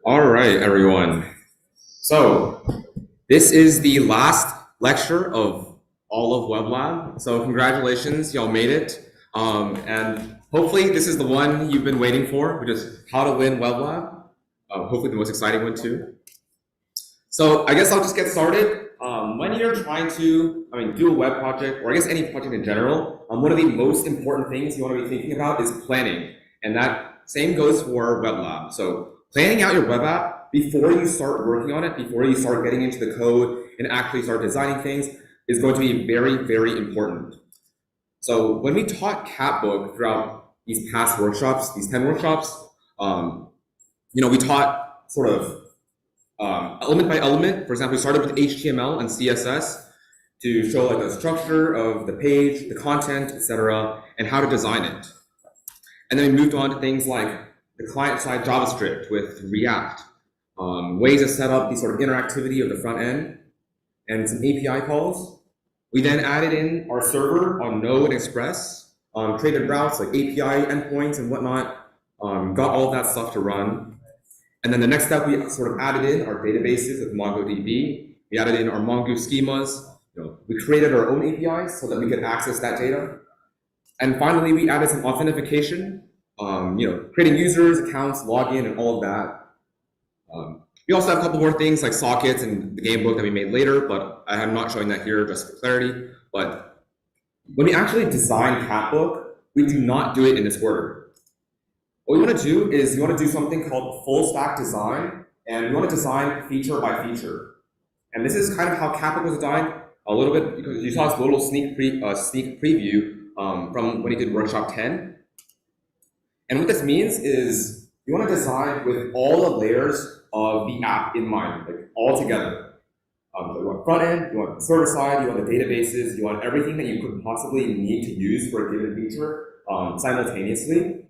All right, everyone. So this is the last lecture of all of web.lab. So congratulations, y'all made it. And hopefully this is the one you've been waiting for, which is how to win web.lab. Hopefully the most exciting one too. So I guess I'll just get started. When you're trying to, do a web project, or I guess any project in general, one of the most important things you want to be thinking about is planning. And that same goes for web.lab. So planning out your web app before you start working on it, before you start getting into the code and actually start designing things is going to be very, very important. So when we taught Catbook throughout these past workshops, these 10 workshops, we taught sort of element by element. For example, we started with HTML and CSS to show like the structure of the page, the content, etc., and how to design it. And then we moved on to things like the client-side JavaScript with React, ways to set up the sort of interactivity of the front end, and some API calls. We then added in our server on Node and Express, created routes like API endpoints and whatnot, got all of that stuff to run. And then the next step, we sort of added in our databases with MongoDB. We added in our Mongoose schemas. We created our own APIs so that we could access that data. And finally, we added some authentication, creating users, accounts, login, and all of that. We also have a couple more things like sockets and the game book that we made later, but I am not showing that here just for clarity. But when we actually design Catbook, we do not do it in this order. What we want to do is we want to do something called full stack design, and we want to design feature by feature. And this is kind of how Catbook was designed a little bit, because you saw this little sneak preview from when he did workshop 10. And what this means is you want to design with all the layers of the app in mind, like all together. You want front end, you want the server side, you want the databases, you want everything that you could possibly need to use for a given feature simultaneously.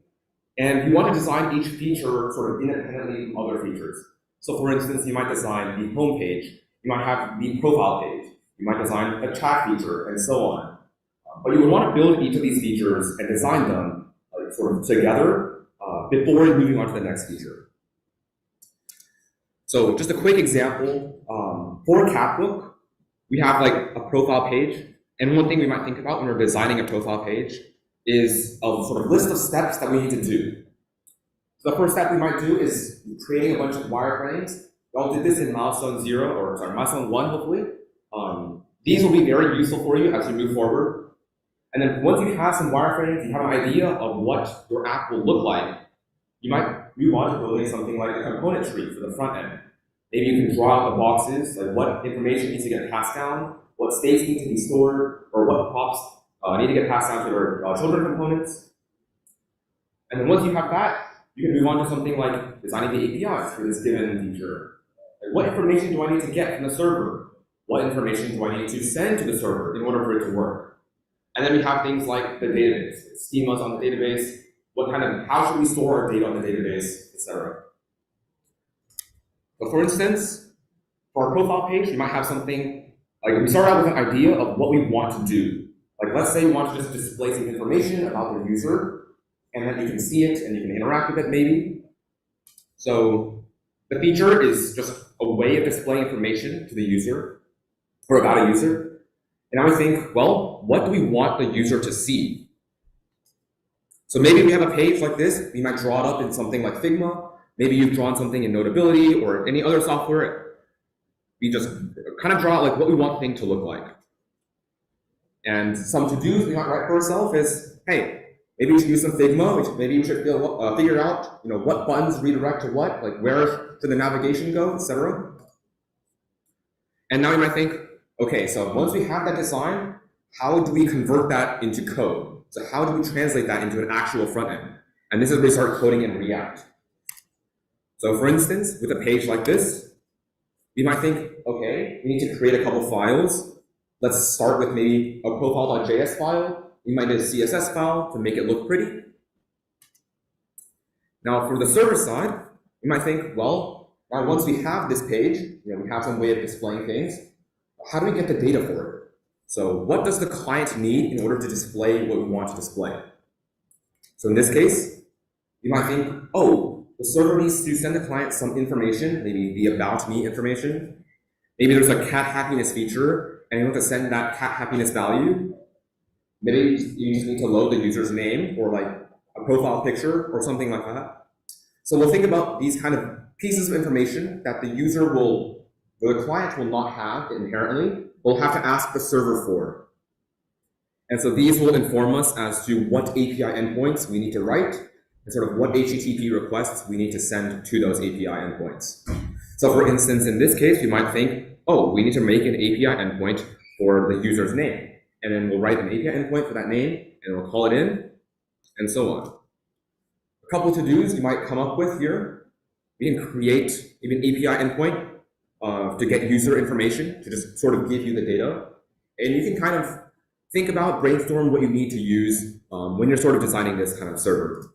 And you want to design each feature sort of independently from other features. So for instance, you might design the home page, you might have the profile page, you might design a chat feature, and so on. But you would want to build each of these features and design them sort of together before moving on to the next feature. So just a quick example, for Catbook, we have like a profile page. And one thing we might think about when we're designing a profile page is a sort of list of steps that we need to do. So the first step we might do is creating a bunch of wireframes. Y'all did this in milestone 1, hopefully. These will be very useful for you as you move forward. And then once you have some wireframes, you have an idea of what your app will look like, you might move on to building something like a component tree for the front end. Maybe you can draw out the boxes, like what information needs to get passed down, what states need to be stored, or what props need to get passed down to your children components. And then once you have that, you can move on to something like designing the APIs for this given feature. Like what information do I need to get from the server? What information do I need to send to the server in order for it to work? And then we have things like the database, schemas on the database, how should we store our data on the database, etc. So for instance, for our profile page, we might have something, like we start out with an idea of what we want to do. Like let's say we want to just display some information about the user, and then you can see it and you can interact with it maybe. So the feature is just a way of displaying information to the user, or about a user. And I would think, well, what do we want the user to see? So maybe we have a page like this, we might draw it up in something like Figma. Maybe you've drawn something in Notability or any other software. We just kind of draw out like what we want the thing to look like. And some to-dos we might write for ourselves is, hey, maybe we should use some Figma. Maybe we should figure out what buttons redirect to what, like where to the navigation go, etc. And now you might think, okay, so once we have that design, how do we convert that into code? So how do we translate that into an actual front end? And this is where we start coding in React. So for instance, with a page like this, we might think, okay, we need to create a couple files. Let's start with maybe a profile.js file. We might need a CSS file to make it look pretty. Now for the server side, we might think, well, now once we have this page, we have some way of displaying things, how do we get the data for it? So what does the client need in order to display what we want to display? So in this case, you might think, oh, the server needs to send the client some information, maybe the about me information. Maybe there's a cat happiness feature, and you want to send that cat happiness value. Maybe you just need to load the user's name or like a profile picture or something like that. So we'll think about these kind of pieces of information that the client will not have inherently. We'll have to ask the server for. And so these will inform us as to what API endpoints we need to write and sort of what HTTP requests we need to send to those API endpoints. So for instance, in this case, we might think, oh, we need to make an API endpoint for the user's name. And then we'll write an API endpoint for that name, and we'll call it in, and so on. A couple to-dos you might come up with here. We can create maybe an API endpoint to get user information, to just sort of give you the data. And you can kind of think about, brainstorm what you need to use when you're sort of designing this kind of server.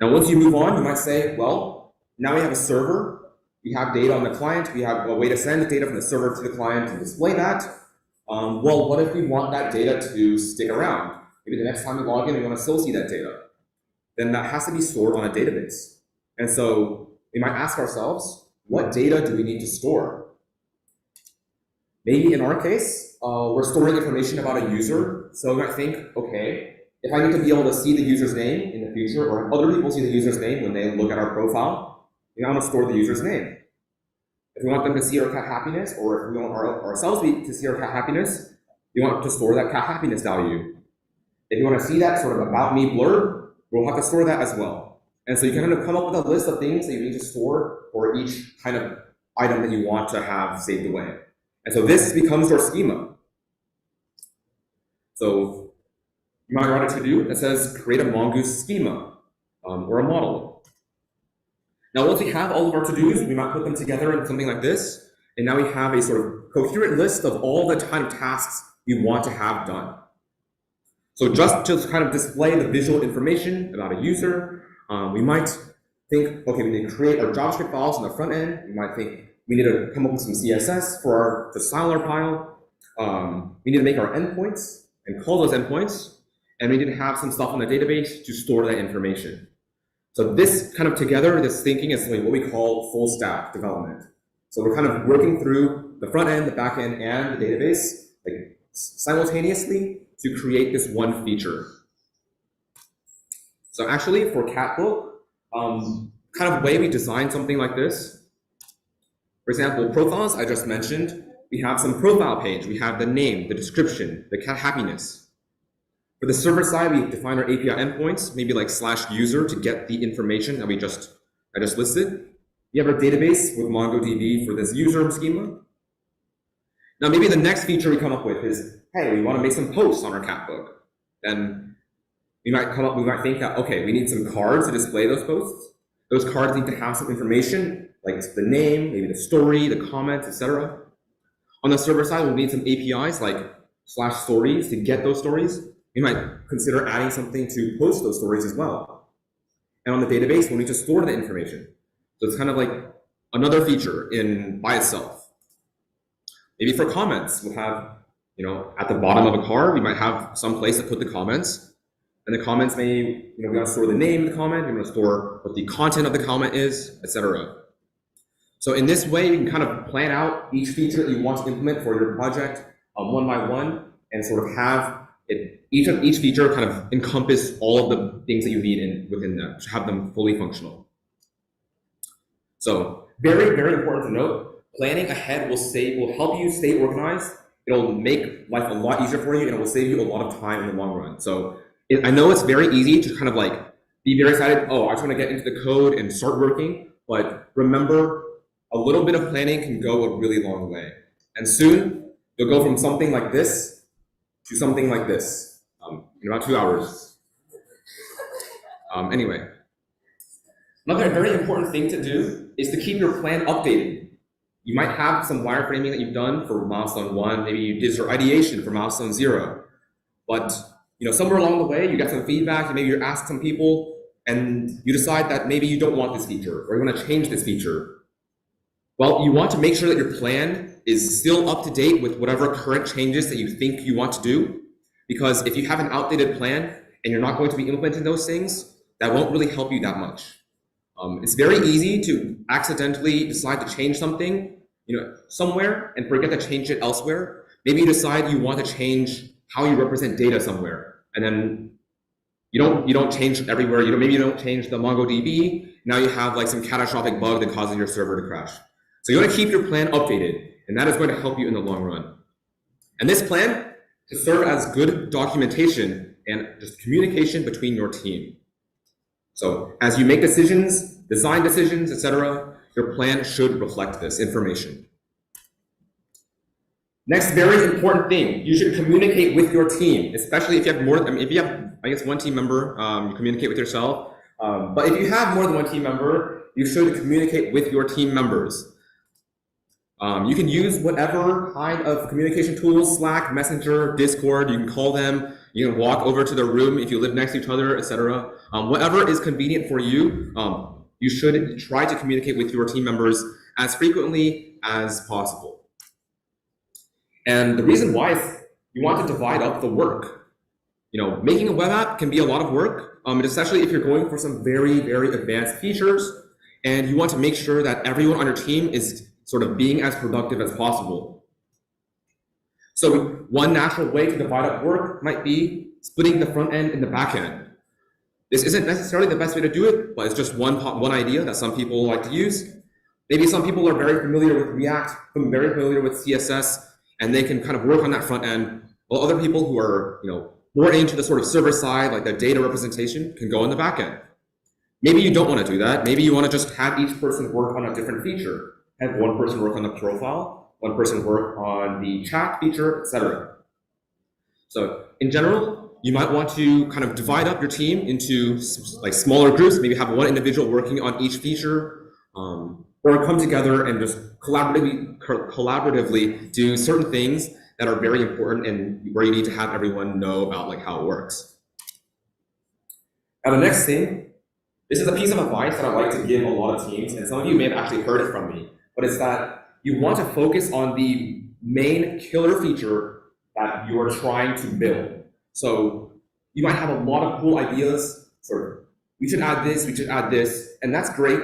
Now, once you move on, you might say, well, now we have a server. We have data on the client. We have a way to send the data from the server to the client and display that. Well, what if we want that data to stick around? Maybe the next time we log in, we want to still see that data. Then that has to be stored on a database. And so we might ask ourselves, what data do we need to store? Maybe in our case, we're storing information about a user. So we might think, okay, if I need to be able to see the user's name in the future, or other people see the user's name when they look at our profile, we want to store the user's name. If we want them to see our cat happiness, or if we want ourselves to see our cat happiness, we want to store that cat happiness value. If you want to see that sort of about me blurb, we'll have to store that as well. And so you can kind of come up with a list of things that you need to store for each kind of item that you want to have saved away. And so this becomes your schema. So you might write a to-do that says create a mongoose schema or a model. Now, once we have all of our to-dos, we might put them together in something like this. And now we have a sort of coherent list of all the kind of tasks we want to have done. So just to kind of display the visual information about a user, we might think, okay, we need to create our JavaScript files on the front end. We might think we need to come up with some CSS to style our file. We need to make our endpoints and call those endpoints. And we need to have some stuff on the database to store that information. So this kind of together, this thinking is what we call full stack development. So we're kind of working through the front end, the back end, and the database like simultaneously to create this one feature. So actually for Catbook, kind of way we design something like this. For example, profiles I just mentioned, we have some profile page. We have the name, the description, the cat happiness. For the server side, we define our API endpoints, maybe like /user to get the information that I just listed. We have our database with MongoDB for this user schema. Now, maybe the next feature we come up with is, hey, we want to make some posts on our Catbook. Then we might think that, okay, we need some cards to display those posts. Those cards need to have some information, like the name, maybe the story, the comments, etc. On the server side, we'll need some APIs like /stories to get those stories. We might consider adding something to post those stories as well. And on the database, we'll need to store the information. So it's kind of like another feature by itself. Maybe for comments, we'll have, at the bottom of a card, we might have some place to put the comments. And the comments we want to store the name of the comment, we want to store what the content of the comment is, etc. So in this way, you can kind of plan out each feature that you want to implement for your project one by one, and sort of have each feature kind of encompass all of the things that you need within them to have them fully functional. So very, very important to note, planning ahead will help you stay organized. It'll make life a lot easier for you, and it will save you a lot of time in the long run. So I know it's very easy to kind of like be very excited, oh, I just want to get into the code and start working, but remember, a little bit of planning can go a really long way. And soon, you'll go from something like this to something like this in about 2 hours. Anyway, another very important thing to do is to keep your plan updated. You might have some wireframing that you've done for milestone 1, maybe you did your ideation for milestone 0, but somewhere along the way you get some feedback, maybe you ask some people, and you decide that maybe you don't want this feature, or you want to change this feature. Well, you want to make sure that your plan is still up to date with whatever current changes that you think you want to do. Because if you have an outdated plan and you're not going to be implementing those things, that won't really help you that much. It's very easy to accidentally decide to change something, somewhere and forget to change it elsewhere. Maybe you decide you want to change how you represent data somewhere, and then you don't change it everywhere. Maybe you don't change the MongoDB. Now you have like some catastrophic bug that causes your server to crash. So you want to keep your plan updated, and that is going to help you in the long run. And this plan to serve as good documentation and just communication between your team. So as you make decisions, design decisions, etc., your plan should reflect this information. Next very important thing, you should communicate with your team, especially if you have if you have, I guess, one team member, you communicate with yourself. But if you have more than one team member, you should communicate with your team members. You can use whatever kind of communication tools, Slack, Messenger, Discord, you can call them, you can walk over to their room if you live next to each other, etc. Whatever is convenient for you, you should try to communicate with your team members as frequently as possible. And the reason why is you want to divide up the work. Making a web app can be a lot of work, especially if you're going for some very, very advanced features, and you want to make sure that everyone on your team is sort of being as productive as possible. So one natural way to divide up work might be splitting the front end and the back end. This isn't necessarily the best way to do it, but it's just one idea that some people like to use. Maybe some people are very familiar with React, very familiar with CSS, and they can kind of work on that front end, while other people who are more into the sort of server side, like the data representation, can go on the back end. Maybe you don't want to do that. Maybe you want to just have each person work on a different feature. Have one person work on the profile, one person work on the chat feature, etc. So in general, you might want to kind of divide up your team into like smaller groups, maybe have one individual working on each feature, or come together and just collaboratively do certain things that are very important and where you need to have everyone know about like how it works. Now the next thing, this is a piece of advice that I like to give a lot of teams, and some of you may have actually heard it from me, but it's that you want to focus on the main killer feature that you are trying to build. So you might have a lot of cool ideas, sort of, we should add this, and that's great,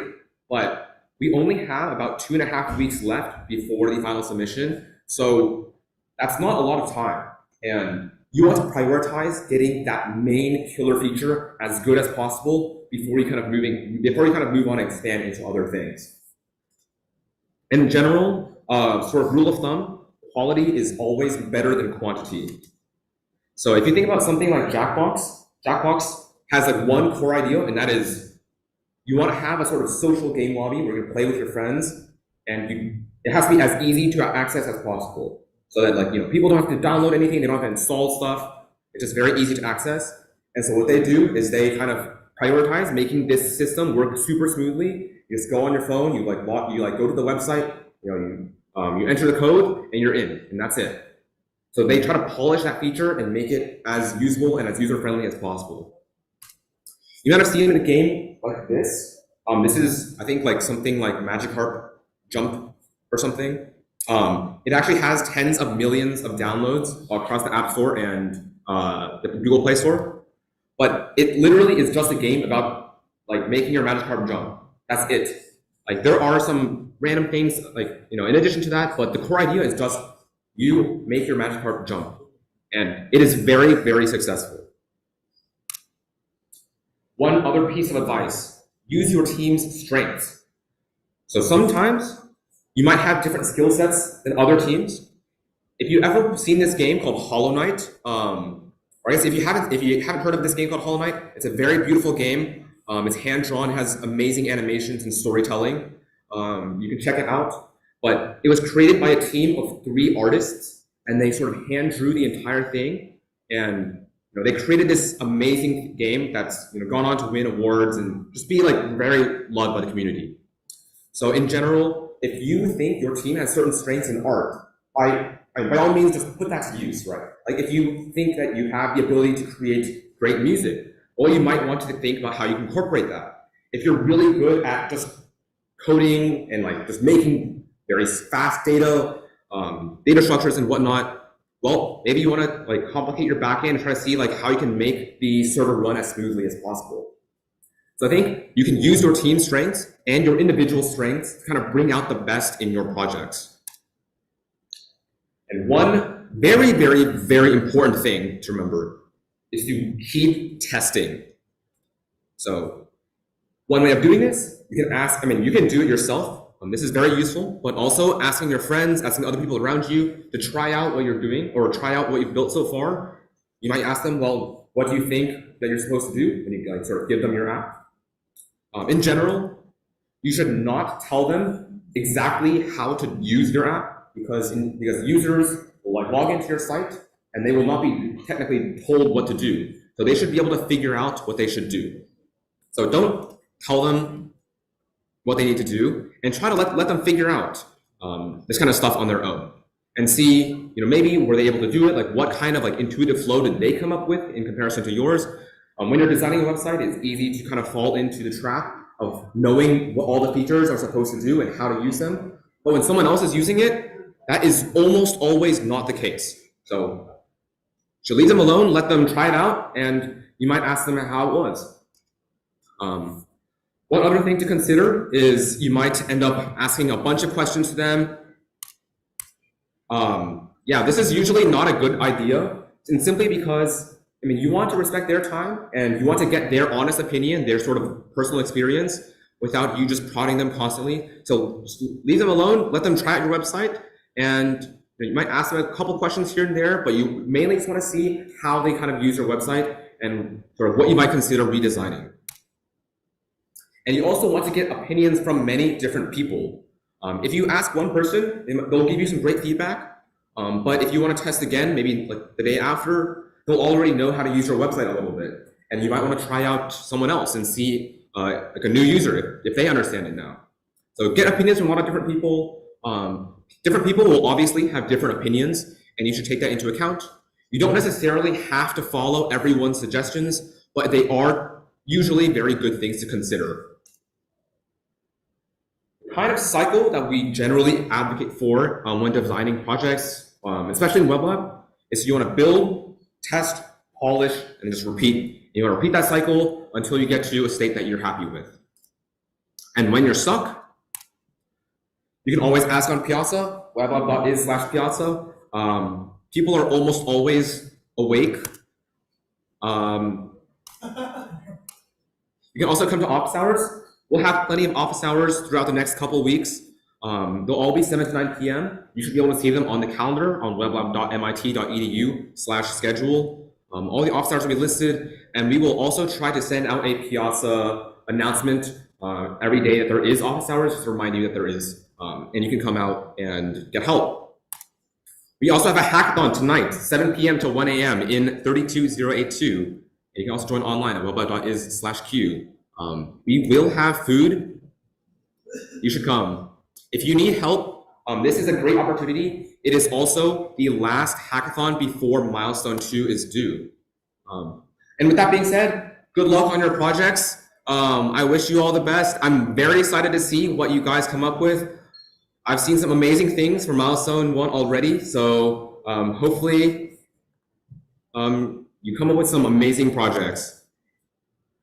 but we only have about 2.5 weeks left before the final submission. So that's not a lot of time. And you want to prioritize getting that main killer feature as good as possible before you kind of move on and expand into other things. In general, sort of rule of thumb, quality is always better than quantity. So if you think about something like Jackbox has like one core idea, and that is you want to have a sort of social game lobby where you can play with your friends, and it has to be as easy to access as possible. So that people don't have to download anything, they don't have to install stuff. It's just very easy to access. And so what they do is they kind of prioritize making this system work super smoothly. You just go on your phone, you go to the website, you enter the code, and you're in, and that's it. So they try to polish that feature and make it as usable and as user-friendly as possible. You might have seen in a game like this. This is, I think, like something like Magic Harp Jump or something. It actually has tens of millions of downloads across the App Store and the Google Play Store. But it literally is just a game about like making your Magic Harp jump. That's it. Like there are some random things in addition to that, but the core idea is just you make your Magic Harp jump. And it is very, very successful. One other piece of advice, use your team's strengths. So sometimes you might have different skill sets than other teams. If you've ever seen this game called Hollow Knight, or I guess if you haven't heard of this game called Hollow Knight, it's a very beautiful game. It's hand-drawn, has amazing animations and storytelling. You can check it out. But it was created by a team of 3 artists, and they sort of hand-drew the entire thing. And they created this amazing game that's gone on to win awards and just be like very loved by the community. So in general, if you think your team has certain strengths in art, by all means, just put that to use, right? Like if you think that you have the ability to create great music, well, you might want to think about how you can incorporate that. If you're really good at just coding and like just making very fast data structures and whatnot, well, maybe you want to like complicate your backend and try to see like how you can make the server run as smoothly as possible. So I think you can use your team strengths and your individual strengths to kind of bring out the best in your projects. And one very, very, very important thing to remember is to keep testing. So one way of doing this, you can ask, you can do it yourself. This is very useful, but also asking your friends, asking other people around you to try out what you're doing or try out what you've built so far. You might ask them, well, what do you think that you're supposed to do? And you sort of give them your app. In general, you should not tell them exactly how to use your app because users will log into your site and they will not be technically told what to do. So they should be able to figure out what they should do. So don't tell them what they need to do and try to let them figure out this kind of stuff on their own and see, maybe were they able to do it? Like what kind of intuitive flow did they come up with in comparison to yours? When you're designing a website, it's easy to kind of fall into the trap of knowing what all the features are supposed to do and how to use them. But when someone else is using it, that is almost always not the case. So you should leave them alone, let them try it out, and you might ask them how it was. One other thing to consider is you might end up asking a bunch of questions to them. This is usually not a good idea, and simply because you want to respect their time and you want to get their honest opinion, their sort of personal experience without you just prodding them constantly. So just leave them alone, let them try out your website, and you might ask them a couple questions here and there, but you mainly just want to see how they kind of use your website and sort of what you might consider redesigning. And you also want to get opinions from many different people. If you ask one person, they'll give you some great feedback. But if you want to test again, maybe the day after, they'll already know how to use your website a little bit. And you might want to try out someone else and see a new user if they understand it now. So get opinions from a lot of different people. Different people will obviously have different opinions, and you should take that into account. You don't necessarily have to follow everyone's suggestions, but they are usually very good things to consider. The kind of cycle that we generally advocate for when designing projects, especially in WebLab, is you want to build, test, polish, and just repeat. You want to repeat that cycle until you get to a state that you're happy with. And when you're stuck, you can always ask on Piazza, weblab.is/Piazza. People are almost always awake. You can also come to office hours. We'll have plenty of office hours throughout the next couple of weeks. They'll all be 7 to 9 p.m. You should be able to see them on the calendar on weblab.mit.edu/schedule. All the office hours will be listed, and we will also try to send out a Piazza announcement every day that there is office hours, just to remind you that there is, and you can come out and get help. We also have a hackathon tonight, 7 p.m. to 1 a.m. in 32082. And you can also join online at weblab.is/q. We will have food. You should come. If you need help, this is a great opportunity. It is also the last hackathon before milestone 2 is due. And with that being said, good luck on your projects. I wish you all the best. I'm very excited to see what you guys come up with. I've seen some amazing things for milestone 1 already, so hopefully you come up with some amazing projects.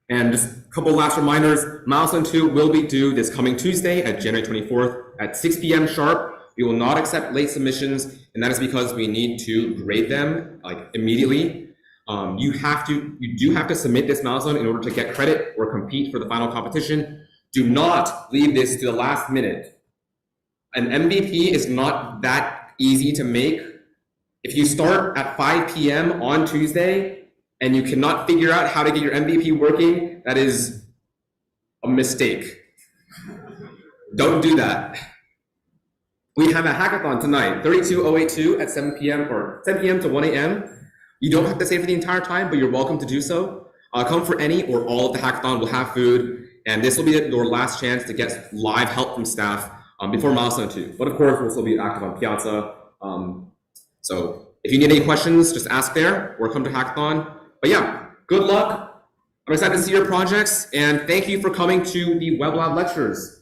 And just a couple last reminders, milestone 2 will be due this coming Tuesday at January 24th at 6 p.m. sharp. We will not accept late submissions, and that is because we need to grade them immediately. You do have to submit this milestone in order to get credit or compete for the final competition. Do not leave this to the last minute. An MVP is not that easy to make. If you start at 5 p.m. on Tuesday and you cannot figure out how to get your MVP working, that is a mistake. Don't do that. We have a hackathon tonight, 32082 at 7 p.m. or 10 p.m. to 1 a.m. You don't have to stay for the entire time, but you're welcome to do so. Come for any or all of the hackathon. We'll have food, and this will be your last chance to get live help from staff before milestone 2. But of course, we'll still be active on Piazza. So if you need any questions, just ask there or come to hackathon. But yeah, good luck. I'm excited to see your projects, and thank you for coming to the WebLab lectures.